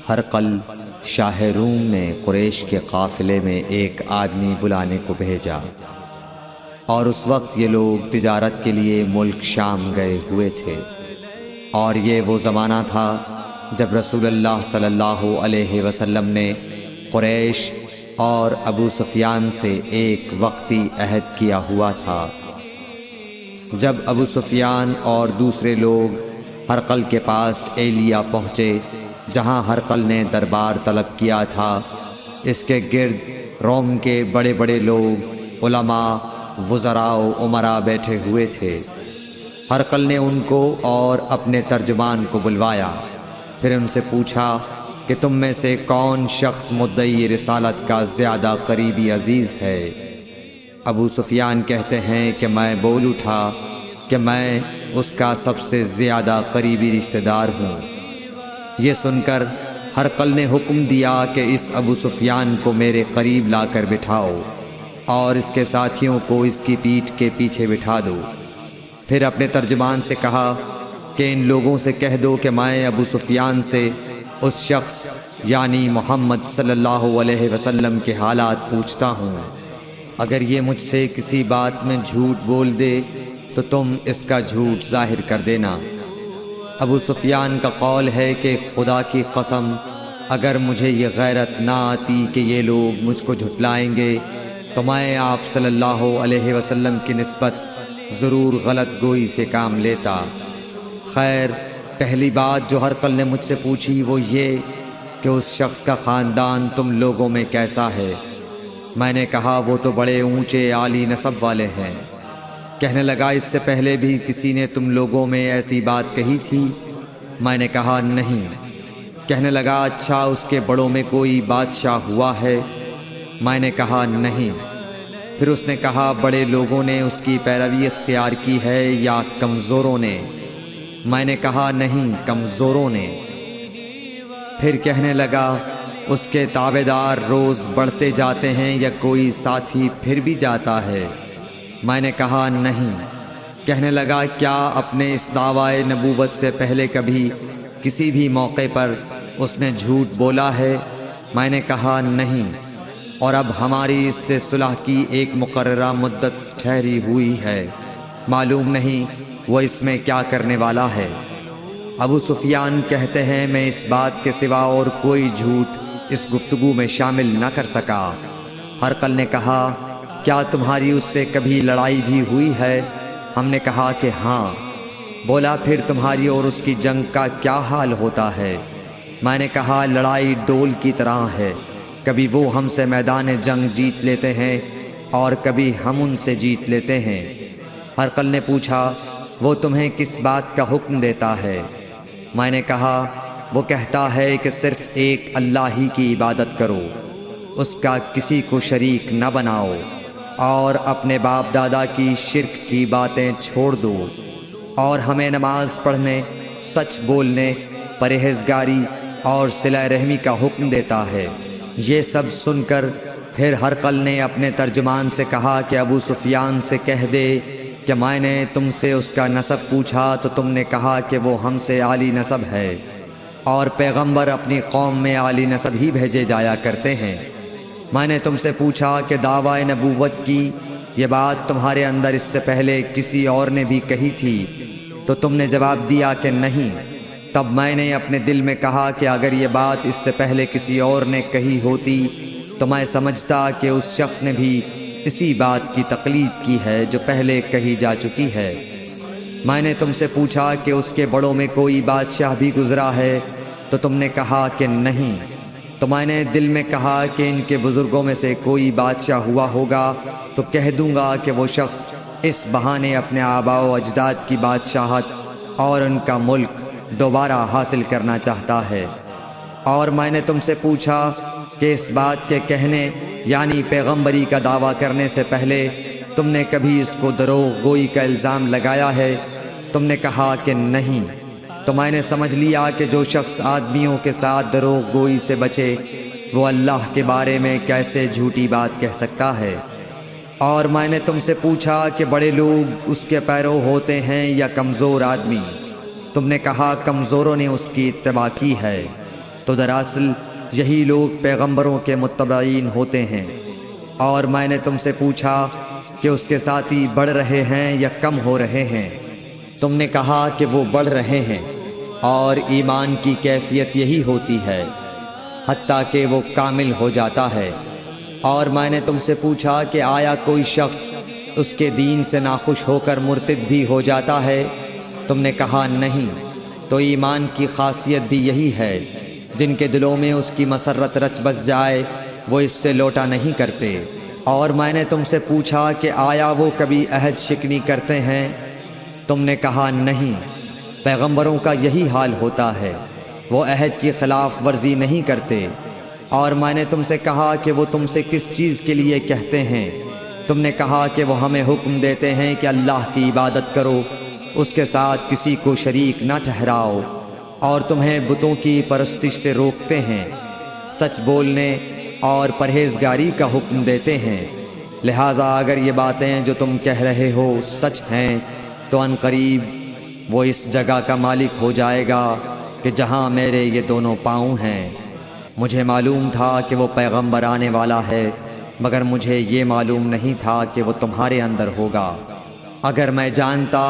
ہرقل شاہ روم نے قریش کے قافلے میں ایک آدمی بلانے کو بھیجا، اور اس وقت یہ لوگ تجارت کے لیے ملک شام گئے ہوئے تھے، اور یہ وہ زمانہ تھا جب رسول اللہ صلی اللہ علیہ وسلم نے قریش اور ابو سفیان سے ایک وقتی عہد کیا ہوا تھا۔ جب ابو سفیان اور دوسرے لوگ ہرقل کے پاس ایلیا پہنچے جہاں ہرقل نے دربار طلب کیا تھا، اس کے گرد روم کے بڑے بڑے لوگ، علماء، وزراء و امراء بیٹھے ہوئے تھے۔ ہرقل نے ان کو اور اپنے ترجمان کو بلوایا، پھر ان سے پوچھا کہ تم میں سے کون شخص مدعی رسالت کا زیادہ قریبی عزیز ہے؟ ابو سفیان کہتے ہیں کہ میں بول اٹھا کہ میں اس کا سب سے زیادہ قریبی رشتہ دار ہوں۔ یہ سن کر ہرقل نے حکم دیا کہ اس ابو سفیان کو میرے قریب لا کر بٹھاؤ اور اس کے ساتھیوں کو اس کی پیٹھ کے پیچھے بٹھا دو۔ پھر اپنے ترجمان سے کہا کہ ان لوگوں سے کہہ دو کہ میں ابو سفیان سے اس شخص یعنی محمد صلی اللہ علیہ وسلم کے حالات پوچھتا ہوں۔ اگر یہ مجھ سے کسی بات میں جھوٹ بول دے تو تم اس کا جھوٹ ظاہر کر دینا۔ ابو سفیان کا قول ہے کہ خدا کی قسم اگر مجھے یہ غیرت نہ آتی کہ یہ لوگ مجھ کو جھٹلائیں گے تو میں آپ صلی اللہ علیہ وسلم کی نسبت ضرور غلط گوئی سے کام لیتا۔ خیر، پہلی بات جو ہرقل نے مجھ سے پوچھی وہ یہ کہ اس شخص کا خاندان تم لوگوں میں کیسا ہے؟ میں نے کہا وہ تو بڑے اونچے عالی نسب والے ہیں۔ کہنے لگا اس سے پہلے بھی کسی نے تم لوگوں میں ایسی بات کہی تھی؟ میں نے کہا نہیں۔ کہنے لگا اچھا اس کے بڑوں میں کوئی بادشاہ ہوا ہے؟ میں نے کہا نہیں۔ پھر اس نے کہا بڑے لوگوں نے اس کی پیروی اختیار کی ہے یا کمزوروں نے؟ میں نے کہا نہیں، کمزوروں نے۔ پھر کہنے لگا اس کے تابعدار روز بڑھتے جاتے ہیں یا کوئی ساتھی پھر بھی جاتا ہے؟ میں نے کہا نہیں۔ کہنے لگا کیا اپنے اس دعوی نبوت سے پہلے کبھی کسی بھی موقع پر اس نے جھوٹ بولا ہے؟ میں نے کہا نہیں، اور اب ہماری اس سے صلح کی ایک مقررہ مدت ٹھہری ہوئی ہے، معلوم نہیں وہ اس میں کیا کرنے والا ہے۔ ابو سفیان کہتے ہیں میں اس بات کے سوا اور کوئی جھوٹ اس گفتگو میں شامل نہ کر سکا۔ ہرقل نے کہا کیا تمہاری اس سے کبھی لڑائی بھی ہوئی ہے؟ ہم نے کہا کہ ہاں۔ بولا پھر تمہاری اور اس کی جنگ کا کیا حال ہوتا ہے؟ میں نے کہا لڑائی ڈول کی طرح ہے، کبھی وہ ہم سے میدان جنگ جیت لیتے ہیں اور کبھی ہم ان سے جیت لیتے ہیں۔ ہرقل نے پوچھا وہ تمہیں کس بات کا حکم دیتا ہے؟ میں نے کہا وہ کہتا ہے کہ صرف ایک اللہ ہی کی عبادت کرو، اس کا کسی کو شریک نہ بناؤ، اور اپنے باپ دادا کی شرک کی باتیں چھوڑ دو، اور ہمیں نماز پڑھنے، سچ بولنے، پرہیزگاری اور صلہ رحمی کا حکم دیتا ہے۔ یہ سب سن کر پھر ہرقل نے اپنے ترجمان سے کہا کہ ابو سفیان سے کہہ دے کہ میں نے تم سے اس کا نسب پوچھا تو تم نے کہا کہ وہ ہم سے عالی نسب ہے، اور پیغمبر اپنی قوم میں عالی نسب ہی بھیجے جایا کرتے ہیں۔ میں نے تم سے پوچھا کہ دعوی نبوت کی یہ بات تمہارے اندر اس سے پہلے کسی اور نے بھی کہی تھی؟ تو تم نے جواب دیا کہ نہیں۔ تب میں نے اپنے دل میں کہا کہ اگر یہ بات اس سے پہلے کسی اور نے کہی ہوتی تو میں سمجھتا کہ اس شخص نے بھی اسی بات کی تقلید کی ہے جو پہلے کہی جا چکی ہے۔ میں نے تم سے پوچھا کہ اس کے بڑوں میں کوئی بادشاہ بھی گزرا ہے؟ تو تم نے کہا کہ نہیں۔ تو میں نے دل میں کہا کہ ان کے بزرگوں میں سے کوئی بادشاہ ہوا ہوگا تو کہہ دوں گا کہ وہ شخص اس بہانے اپنے آباء و اجداد کی بادشاہت اور ان کا ملک دوبارہ حاصل کرنا چاہتا ہے۔ اور میں نے تم سے پوچھا کہ اس بات کے کہنے یعنی پیغمبری کا دعویٰ کرنے سے پہلے تم نے کبھی اس کو دروغ گوئی کا الزام لگایا ہے؟ تم نے کہا کہ نہیں۔ تو میں نے سمجھ لیا کہ جو شخص آدمیوں کے ساتھ دروغ گوئی سے بچے وہ اللہ کے بارے میں کیسے جھوٹی بات کہہ سکتا ہے۔ اور میں نے تم سے پوچھا کہ بڑے لوگ اس کے پیرو ہوتے ہیں یا کمزور آدمی؟ تم نے کہا کمزوروں نے اس کی اتباع کی ہے۔ تو دراصل یہی لوگ پیغمبروں کے متبعین ہوتے ہیں۔ اور میں نے تم سے پوچھا کہ اس کے ساتھی بڑھ رہے ہیں یا کم ہو رہے ہیں؟ تم نے کہا کہ وہ بڑھ رہے ہیں، اور ایمان کی کیفیت یہی ہوتی ہے حتیٰ کہ وہ کامل ہو جاتا ہے۔ اور میں نے تم سے پوچھا کہ آیا کوئی شخص اس کے دین سے ناخوش ہو کر مرتد بھی ہو جاتا ہے؟ تم نے کہا نہیں۔ تو ایمان کی خاصیت بھی یہی ہے، جن کے دلوں میں اس کی مسرت رچ بس جائے وہ اس سے لوٹا نہیں کرتے۔ اور میں نے تم سے پوچھا کہ آیا وہ کبھی عہد شکنی کرتے ہیں؟ تم نے کہا نہیں۔ پیغمبروں کا یہی حال ہوتا ہے، وہ عہد کی خلاف ورزی نہیں کرتے۔ اور میں نے تم سے کہا کہ وہ تم سے کس چیز کے لیے کہتے ہیں؟ تم نے کہا کہ وہ ہمیں حکم دیتے ہیں کہ اللہ کی عبادت کرو، اس کے ساتھ کسی کو شریک نہ ٹھہراؤ، اور تمہیں بتوں کی پرستش سے روکتے ہیں، سچ بولنے اور پرہیزگاری کا حکم دیتے ہیں۔ لہٰذا اگر یہ باتیں جو تم کہہ رہے ہو سچ ہیں تو ان قریب وہ اس جگہ کا مالک ہو جائے گا کہ جہاں میرے یہ دونوں پاؤں ہیں۔ مجھے معلوم تھا کہ وہ پیغمبر آنے والا ہے، مگر مجھے یہ معلوم نہیں تھا کہ وہ تمہارے اندر ہوگا۔ اگر میں جانتا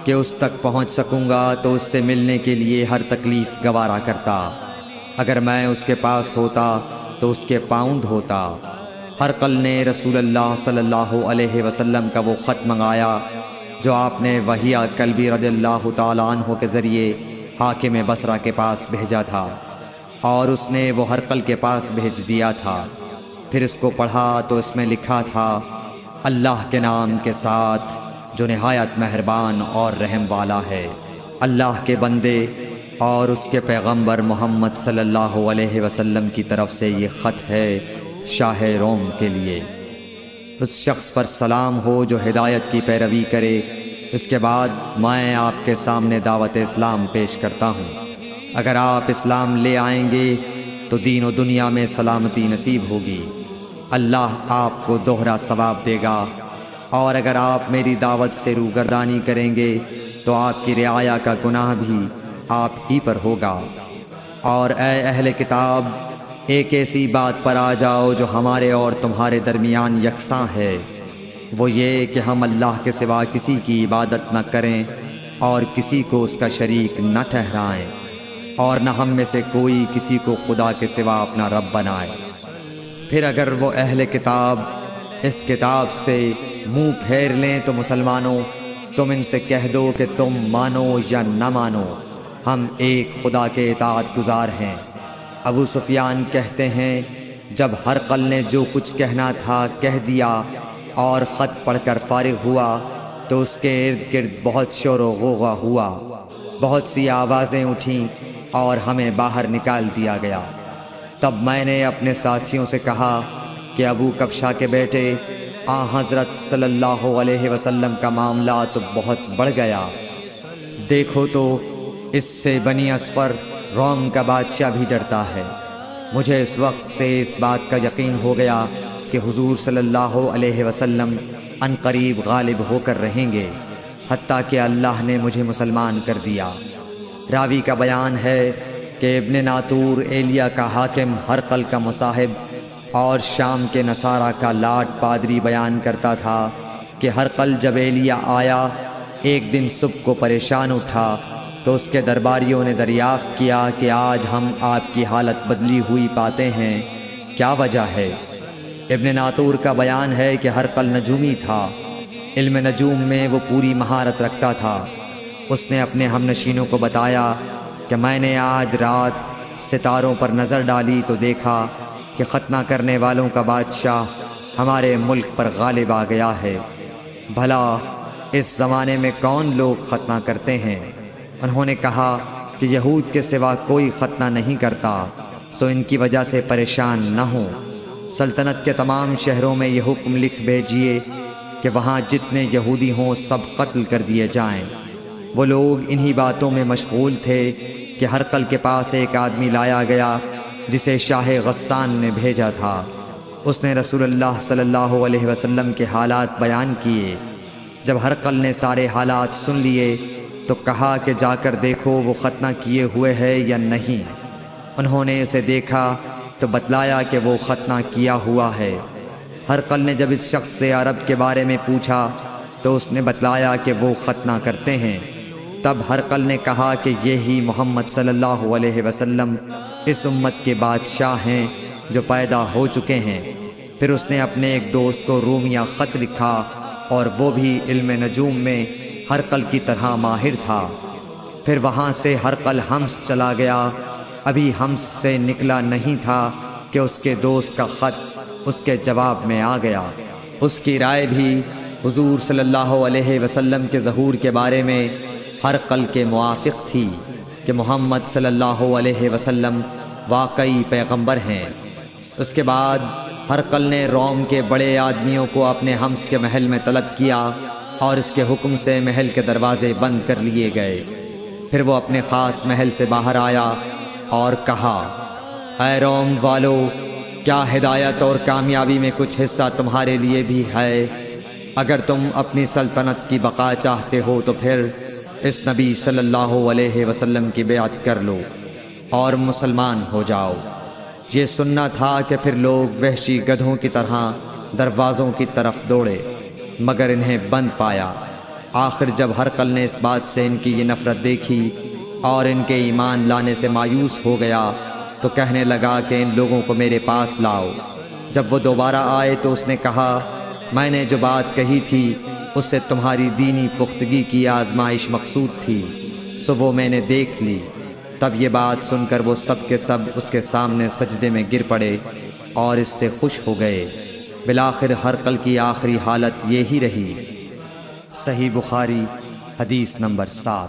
کہ اس تک پہنچ سکوں گا تو اس سے ملنے کے لیے ہر تکلیف گوارا کرتا۔ اگر میں اس کے پاس ہوتا تو اس کے پاؤں دھوتا۔ ہرقل نے رسول اللہ صلی اللہ علیہ وسلم کا وہ خط منگایا جو آپ نے وحیہ کلبی رضی اللہ تعالیٰ عنہ کے ذریعے حاکم بصرہ کے پاس بھیجا تھا، اور اس نے وہ ہرقل کے پاس بھیج دیا تھا۔ پھر اس کو پڑھا تو اس میں لکھا تھا، اللہ کے نام کے ساتھ جو نہایت مہربان اور رحم والا ہے۔ اللہ کے بندے اور اس کے پیغمبر محمد صلی اللہ علیہ وسلم کی طرف سے یہ خط ہے شاہ روم کے لیے۔ اس شخص پر سلام ہو جو ہدایت کی پیروی کرے۔ اس کے بعد میں آپ کے سامنے دعوت اسلام پیش کرتا ہوں۔ اگر آپ اسلام لے آئیں گے تو دین و دنیا میں سلامتی نصیب ہوگی، اللہ آپ کو دوہرا ثواب دے گا۔ اور اگر آپ میری دعوت سے روگردانی کریں گے تو آپ کی رعایا کا گناہ بھی آپ ہی پر ہوگا۔ اور اے اہل کتاب، ایک ایسی بات پر آ جاؤ جو ہمارے اور تمہارے درمیان یکساں ہے، وہ یہ کہ ہم اللہ کے سوا کسی کی عبادت نہ کریں اور کسی کو اس کا شریک نہ ٹھہرائیں، اور نہ ہم میں سے کوئی کسی کو خدا کے سوا اپنا رب بنائے۔ پھر اگر وہ اہل کتاب اس کتاب سے منہ پھیر لیں تو مسلمانوں، تم ان سے کہہ دو کہ تم مانو یا نہ مانو، ہم ایک خدا کے اطاعت گزار ہیں۔ ابو سفیان کہتے ہیں، جب ہرقل نے جو کچھ کہنا تھا کہہ دیا اور خط پڑھ کر فارغ ہوا تو اس کے ارد گرد بہت شور و غوغا ہوا، بہت سی آوازیں اٹھیں اور ہمیں باہر نکال دیا گیا۔ تب میں نے اپنے ساتھیوں سے کہا کہ ابو کبشہ کے بیٹے حضرت صلی اللہ علیہ وسلم کا معاملہ تو بہت بڑھ گیا۔ دیکھو تو اس سے بنی اصفر روم کا بادشاہ بھی ڈرتا ہے۔ مجھے اس وقت سے اس بات کا یقین ہو گیا کہ حضور صلی اللہ علیہ وسلم ان قریب غالب ہو کر رہیں گے، حتیٰ کہ اللہ نے مجھے مسلمان کر دیا۔ راوی کا بیان ہے کہ ابن ناطور ایلیا کا حاکم ہرقل کا مصاحب اور شام کے نصارہ کا لاٹ پادری بیان کرتا تھا کہ ہرقل جب ایلیا آیا ایک دن صبح کو پریشان اٹھا تو اس کے درباریوں نے دریافت کیا کہ آج ہم آپ کی حالت بدلی ہوئی پاتے ہیں، کیا وجہ ہے؟ ابن ناطور کا بیان ہے کہ ہرقل نجومی تھا، علم نجوم میں وہ پوری مہارت رکھتا تھا۔ اس نے اپنے ہم نشینوں کو بتایا کہ میں نے آج رات ستاروں پر نظر ڈالی تو دیکھا کہ ختنہ کرنے والوں کا بادشاہ ہمارے ملک پر غالب آ گیا ہے۔ بھلا اس زمانے میں کون لوگ ختنہ کرتے ہیں؟ انہوں نے کہا کہ یہود کے سوا کوئی ختنہ نہیں کرتا، سو ان کی وجہ سے پریشان نہ ہوں۔ سلطنت کے تمام شہروں میں یہ حکم لکھ بھیجیے کہ وہاں جتنے یہودی ہوں سب قتل کر دیے جائیں۔ وہ لوگ انہی باتوں میں مشغول تھے کہ ہرقل کے پاس ایک آدمی لایا گیا جسے شاہ غسان نے بھیجا تھا۔ اس نے رسول اللہ صلی اللہ علیہ وسلم کے حالات بیان کیے۔ جب ہرقل نے سارے حالات سن لیے تو کہا کہ جا کر دیکھو وہ ختنہ کیے ہوئے ہے یا نہیں۔ انہوں نے اسے دیکھا تو بتلایا کہ وہ ختنہ کیا ہوا ہے۔ ہرقل نے جب اس شخص سے عرب کے بارے میں پوچھا تو اس نے بتلایا کہ وہ ختنہ کرتے ہیں۔ تب ہرقل نے کہا کہ یہی محمد صلی اللہ علیہ وسلم اس امت کے بادشاہ ہیں جو پیدا ہو چکے ہیں۔ پھر اس نے اپنے ایک دوست کو رومیہ خط لکھا اور وہ بھی علم نجوم میں ہرقل کی طرح ماہر تھا۔ پھر وہاں سے ہرقل حمص چلا گیا۔ ابھی حمص سے نکلا نہیں تھا کہ اس کے دوست کا خط اس کے جواب میں آ گیا۔ اس کی رائے بھی حضور صلی اللہ علیہ وسلم کے ظہور کے بارے میں ہرقل کے موافق تھی کہ محمد صلی اللہ علیہ وسلم واقعی پیغمبر ہیں۔ اس کے بعد ہرقل نے روم کے بڑے آدمیوں کو اپنے حمص کے محل میں طلب کیا اور اس کے حکم سے محل کے دروازے بند کر لیے گئے۔ پھر وہ اپنے خاص محل سے باہر آیا اور کہا، اے روم والو، کیا ہدایت اور کامیابی میں کچھ حصہ تمہارے لیے بھی ہے؟ اگر تم اپنی سلطنت کی بقا چاہتے ہو تو پھر اس نبی صلی اللہ علیہ وسلم کی بیعت کر لو اور مسلمان ہو جاؤ۔ یہ سننا تھا کہ پھر لوگ وحشی گدھوں کی طرح دروازوں کی طرف دوڑے مگر انہیں بند پایا۔ آخر جب ہرقل نے اس بات سے ان کی یہ نفرت دیکھی اور ان کے ایمان لانے سے مایوس ہو گیا تو کہنے لگا کہ ان لوگوں کو میرے پاس لاؤ۔ جب وہ دوبارہ آئے تو اس نے کہا، میں نے جو بات کہی تھی اس سے تمہاری دینی پختگی کی آزمائش مقصود تھی، سو وہ میں نے دیکھ لی۔ تب یہ بات سن کر وہ سب کے سب اس کے سامنے سجدے میں گر پڑے اور اس سے خوش ہو گئے۔ بالآخر ہرقل کی آخری حالت یہی رہی۔ صحیح بخاری حدیث نمبر 7۔